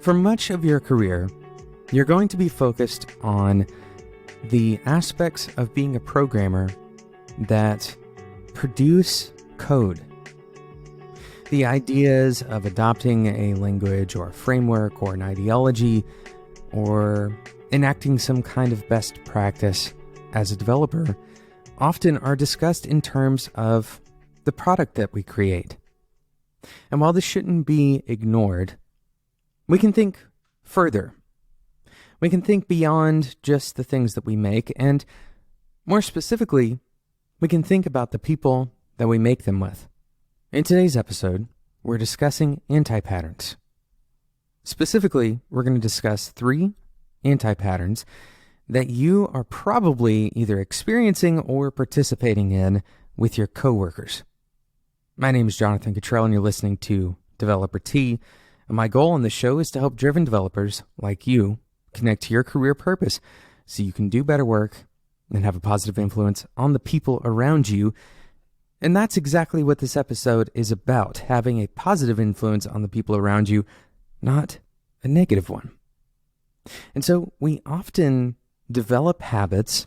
For much of your career, you're going to be focused on the aspects of being a programmer that produce code. The ideas of adopting a language or a framework or an ideology or enacting some kind of best practice as a developer often are discussed in terms of the product that we create. And while this shouldn't be ignored, we can think further. We can think beyond just the things that we make, and more specifically, we can think about the people that we make them with. In today's episode, we're discussing anti-patterns. Specifically, we're going to discuss 3 anti-patterns that you are probably either experiencing or participating in with your coworkers. My name is Jonathan Cottrell, and you're listening to Developer T. And my goal on this show is to help driven developers like you connect to your career purpose so you can do better work and have a positive influence on the people around you. And that's exactly what this episode is about, having a positive influence on the people around you, not a negative one. And so we often develop habits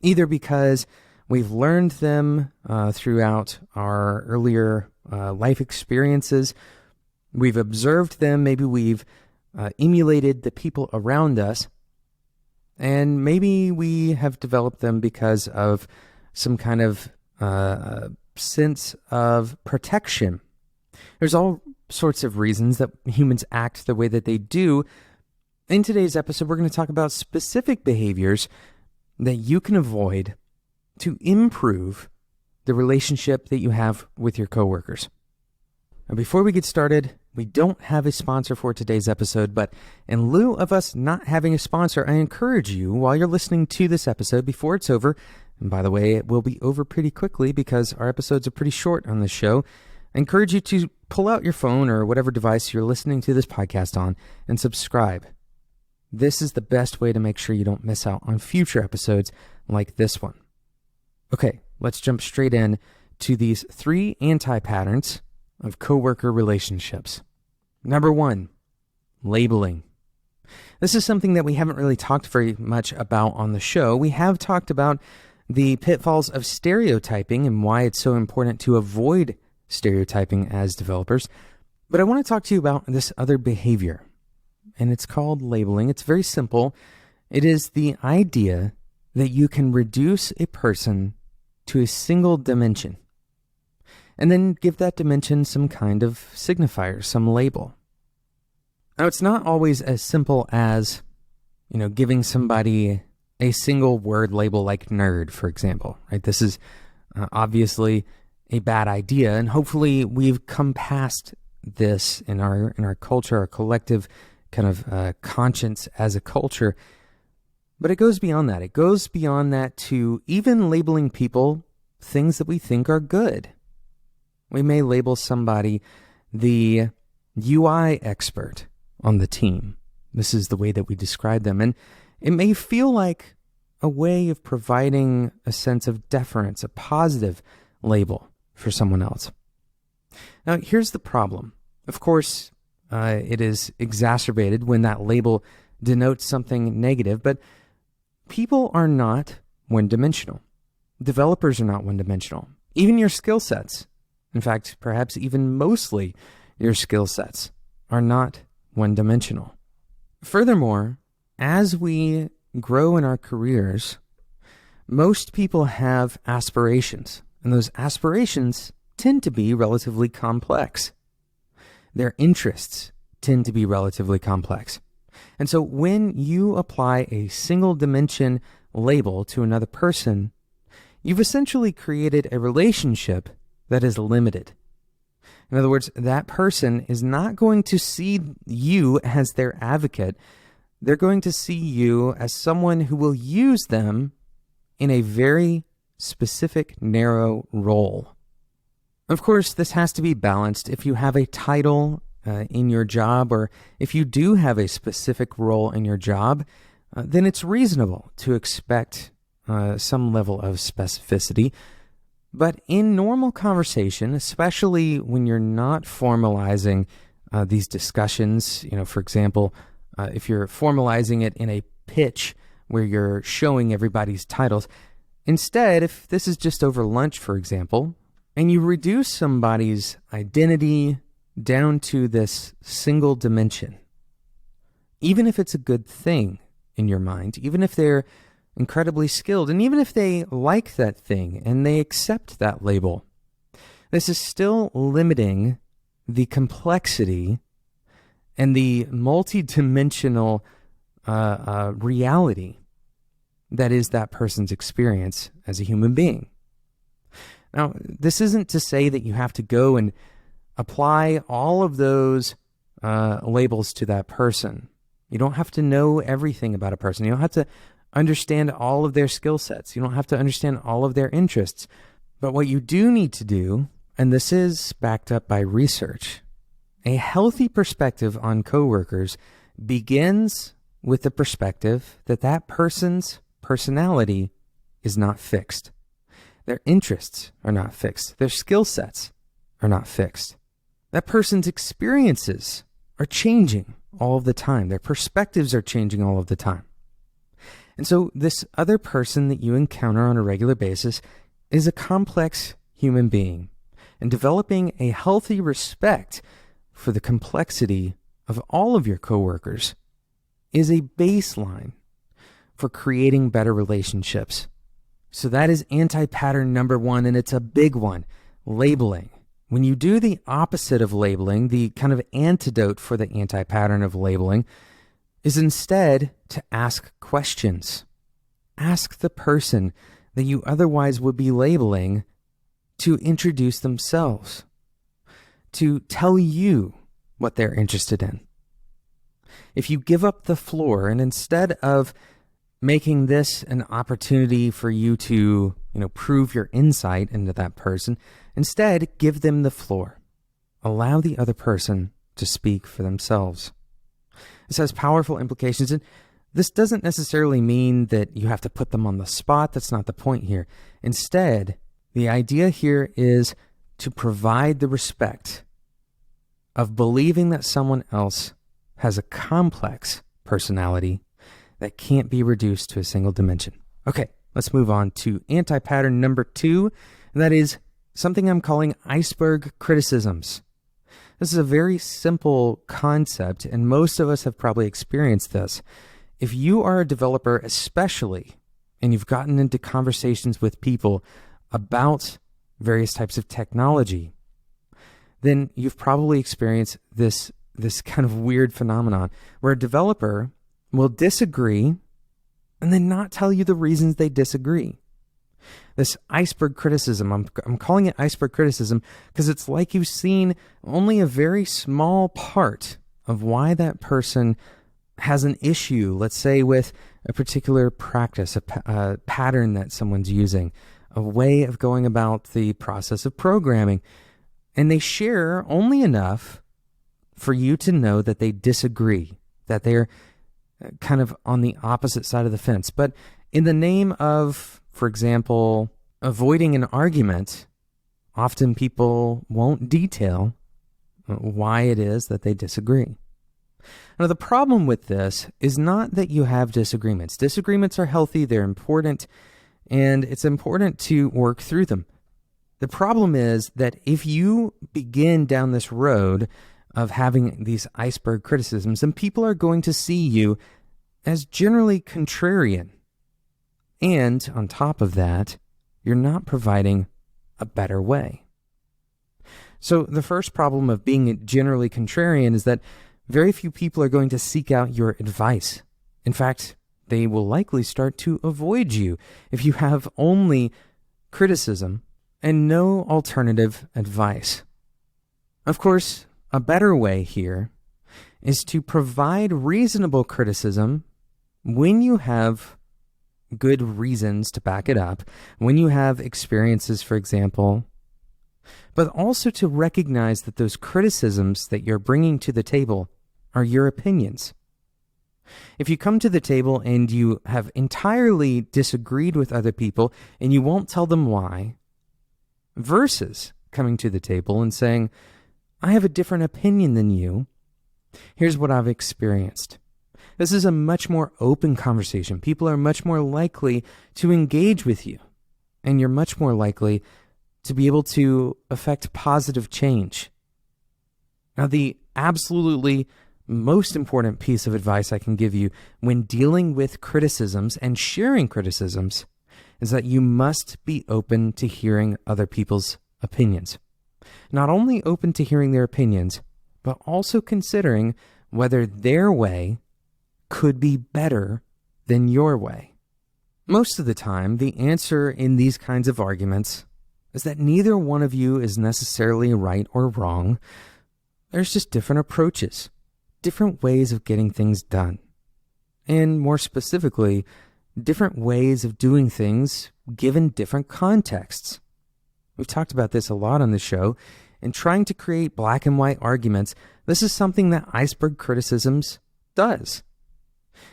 either because we've learned them throughout our earlier life experiences. We've observed them, maybe we've emulated the people around us, and maybe we have developed them because of some kind of sense of protection. There's all sorts of reasons that humans act the way that they do. In today's episode, we're going to talk about specific behaviors that you can avoid to improve the relationship that you have with your coworkers. Now, before we get started, we don't have a sponsor for today's episode, but in lieu of us not having a sponsor, I encourage you, while you're listening to this episode, before it's over, and by the way, it will be over pretty quickly because our episodes are pretty short on this show, I encourage you to pull out your phone or whatever device you're listening to this podcast on and subscribe. This is the best way to make sure you don't miss out on future episodes like this one. Okay, let's jump straight in to these 3 anti-patterns of coworker relationships. Number 1, labeling. This is something that we haven't really talked very much about on the show. We have talked about the pitfalls of stereotyping and why it's so important to avoid stereotyping as developers. But I want to talk to you about this other behavior, and it's called labeling. It's very simple. It is the idea that you can reduce a person to a single dimension and then give that dimension some kind of signifier, some label. Now, it's not always as simple as, giving somebody a single word label like nerd, for example, right? This is obviously a bad idea, and hopefully we've come past this in our culture, our collective kind of conscience as a culture. But it goes beyond that. It goes beyond that to even labeling people things that we think are good. We may label somebody the UI expert on the team. This is the way that we describe them. And it may feel like a way of providing a sense of deference, a positive label for someone else. Now, here's the problem. Of course, it is exacerbated when that label denotes something negative, but people are not one-dimensional. Developers are not one-dimensional. Even your skill sets, in fact, perhaps even mostly your skill sets, are not one-dimensional. Furthermore, as we grow in our careers, most people have aspirations, and those aspirations tend to be relatively complex. Their interests tend to be relatively complex. And so when you apply a single dimension label to another person, you've essentially created a relationship that is limited. In other words, that person is not going to see you as their advocate. They're going to see you as someone who will use them in a very specific, narrow role. Of course, this has to be balanced. If you have a title in your job, or if you do have a specific role in your job, then it's reasonable to expect some level of specificity. But in normal conversation, especially when you're not formalizing these discussions, for example, if you're formalizing it in a pitch where you're showing everybody's titles, instead, if this is just over lunch, for example, and you reduce somebody's identity down to this single dimension, even if it's a good thing in your mind, even if they're incredibly skilled, and even if they like that thing and they accept that label, this is still limiting the complexity and the multi-dimensional reality that is that person's experience as a human being. Now, this isn't to say that you have to go and apply all of those labels to that person. You don't have to know everything about a person. You don't have to understand all of their skill sets. You don't have to understand all of their interests. But what you do need to do, and this is backed up by research, a healthy perspective on coworkers begins with the perspective that that person's personality is not fixed. Their interests are not fixed. Their skill sets are not fixed. That person's experiences are changing all of the time. Their perspectives are changing all of the time. And so this other person that you encounter on a regular basis is a complex human being. And developing a healthy respect for the complexity of all of your coworkers is a baseline for creating better relationships. So that is anti-pattern number one, and it's a big one: labeling. When you do the opposite of labeling, the kind of antidote for the anti-pattern of labeling is instead to ask questions. Ask the person that you otherwise would be labeling to introduce themselves, to tell you what they're interested in. If you give up the floor, and instead of making this an opportunity for you to, prove your insight into that person, instead give them the floor. Allow the other person to speak for themselves. This has powerful implications, and this doesn't necessarily mean that you have to put them on the spot. That's not the point here. Instead, the idea here is to provide the respect of believing that someone else has a complex personality that can't be reduced to a single dimension. Okay, let's move on to anti-pattern number 2, and that is something I'm calling iceberg criticisms. This is a very simple concept, and most of us have probably experienced this. If you are a developer especially, and you've gotten into conversations with people about various types of technology, then you've probably experienced this kind of weird phenomenon where a developer will disagree and then not tell you the reasons they disagree. This iceberg criticism, I'm calling it iceberg criticism because it's like you've seen only a very small part of why that person has an issue, let's say with a particular practice, a pattern that someone's using, a way of going about the process of programming, and they share only enough for you to know that they disagree, that they're kind of on the opposite side of the fence. But in the name of, for example, avoiding an argument, often people won't detail why it is that they disagree. Now, the problem with this is not that you have disagreements. Disagreements are healthy, they're important, and it's important to work through them. The problem is that if you begin down this road of having these iceberg criticisms, then people are going to see you as generally contrarian. And on top of that, you're not providing a better way. So the first problem of being generally contrarian is that very few people are going to seek out your advice. In fact, they will likely start to avoid you if you have only criticism and no alternative advice. Of course, a better way here is to provide reasonable criticism when you have good reasons to back it up, when you have experiences, for example, but also to recognize that those criticisms that you're bringing to the table are your opinions. If you come to the table and you have entirely disagreed with other people and you won't tell them why, versus coming to the table and saying, I have a different opinion than you. Here's what I've experienced. This is a much more open conversation. People are much more likely to engage with you, and you're much more likely to be able to affect positive change. Now, the absolutely most important piece of advice I can give you when dealing with criticisms and sharing criticisms is that you must be open to hearing other people's opinions. Not only open to hearing their opinions, but also considering whether their way could be better than your way. Most of the time, the answer in these kinds of arguments is that neither one of you is necessarily right or wrong. There's just different approaches, different ways of getting things done, and more specifically, different ways of doing things given different contexts. We've talked about this a lot on the show, and trying to create black and white arguments, this is something that Iceberg Criticisms does.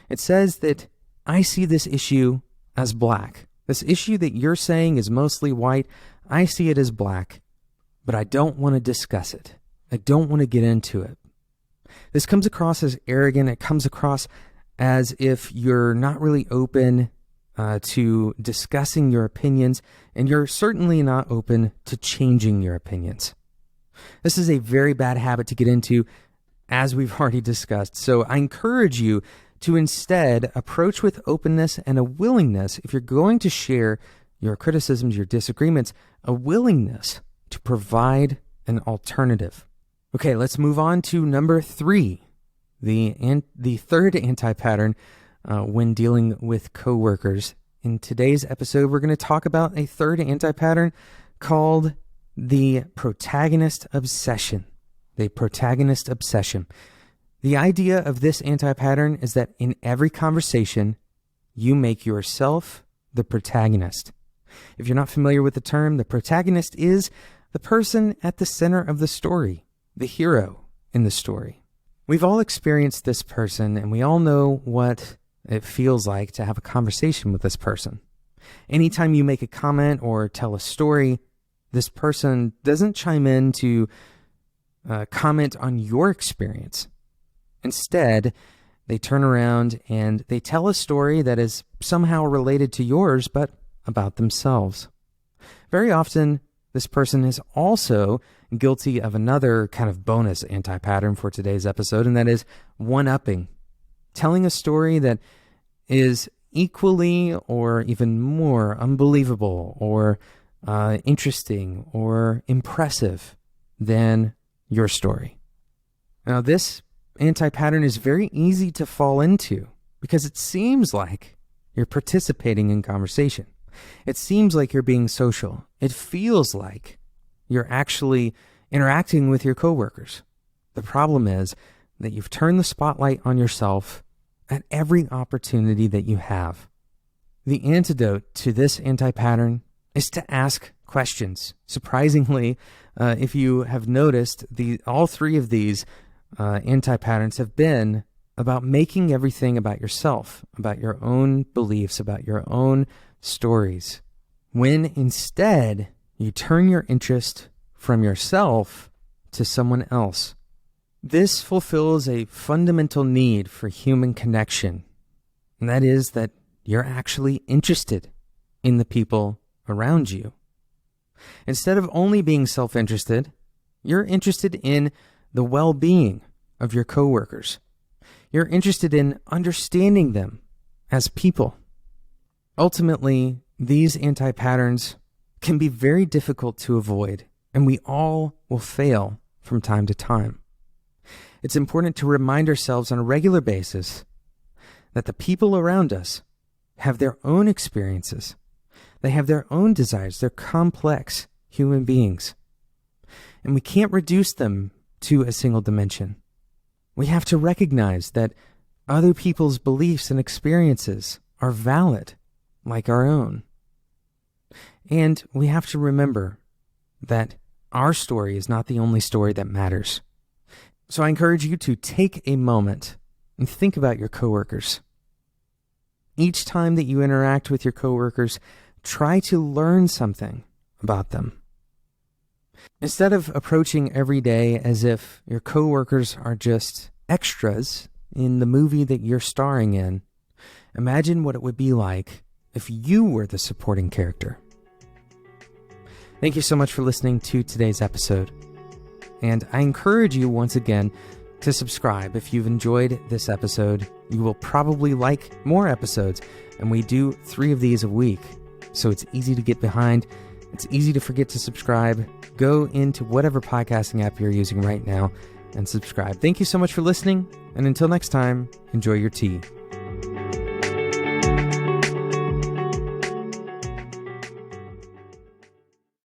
It says that I see this issue as black. This issue that you're saying is mostly white, I see it as black, but I don't want to discuss it. I don't want to get into it. This comes across as arrogant. It comes across as if you're not really open to discussing your opinions, and you're certainly not open to changing your opinions. This is a very bad habit to get into, as we've already discussed. So I encourage you to instead approach with openness and a willingness, if you're going to share your criticisms, your disagreements, a willingness to provide an alternative. Okay, let's move on to number 3, the third anti-pattern when dealing with coworkers. In today's episode, we're going to talk about a third anti-pattern called the Protagonist Obsession. The Protagonist Obsession. The idea of this anti-pattern is that in every conversation, you make yourself the protagonist. If you're not familiar with the term, the protagonist is the person at the center of the story, the hero in the story. We've all experienced this person, and we all know what it feels like to have a conversation with this person. Anytime you make a comment or tell a story, this person doesn't chime in to comment on your experience. Instead, they turn around and they tell a story that is somehow related to yours, but about themselves. Very often, this person is also guilty of another kind of bonus anti-pattern for today's episode, and that is one-upping. Telling a story that is equally or even more unbelievable or interesting or impressive than your story. Now, this anti-pattern is very easy to fall into because it seems like you're participating in conversation. It seems like you're being social. It feels like you're actually interacting with your coworkers. The problem is that you've turned the spotlight on yourself at every opportunity that you have. The antidote to this anti-pattern is to ask questions. Surprisingly, if you have noticed, all 3 of these anti-patterns have been about making everything about yourself, about your own beliefs, about your own stories, when instead you turn your interest from yourself to someone else. This fulfills a fundamental need for human connection, and that is that you're actually interested in the people around you. Instead of only being self-interested, you're interested in the well-being of your coworkers. You're interested in understanding them as people. Ultimately, these anti-patterns can be very difficult to avoid, and we all will fail from time to time. It's important to remind ourselves on a regular basis that the people around us have their own experiences. They have their own desires. They're complex human beings. And we can't reduce them to a single dimension. We have to recognize that other people's beliefs and experiences are valid, like our own. And we have to remember that our story is not the only story that matters. So I encourage you to take a moment and think about your coworkers. Each time that you interact with your coworkers, try to learn something about them. Instead of approaching every day as if your coworkers are just extras in the movie that you're starring in, imagine what it would be like if you were the supporting character. Thank you so much for listening to today's episode. And I encourage you once again to subscribe. If you've enjoyed this episode, you will probably like more episodes. And we do 3 of these a week. So it's easy to get behind. It's easy to forget to subscribe. Go into whatever podcasting app you're using right now and subscribe. Thank you so much for listening. And until next time, enjoy your tea.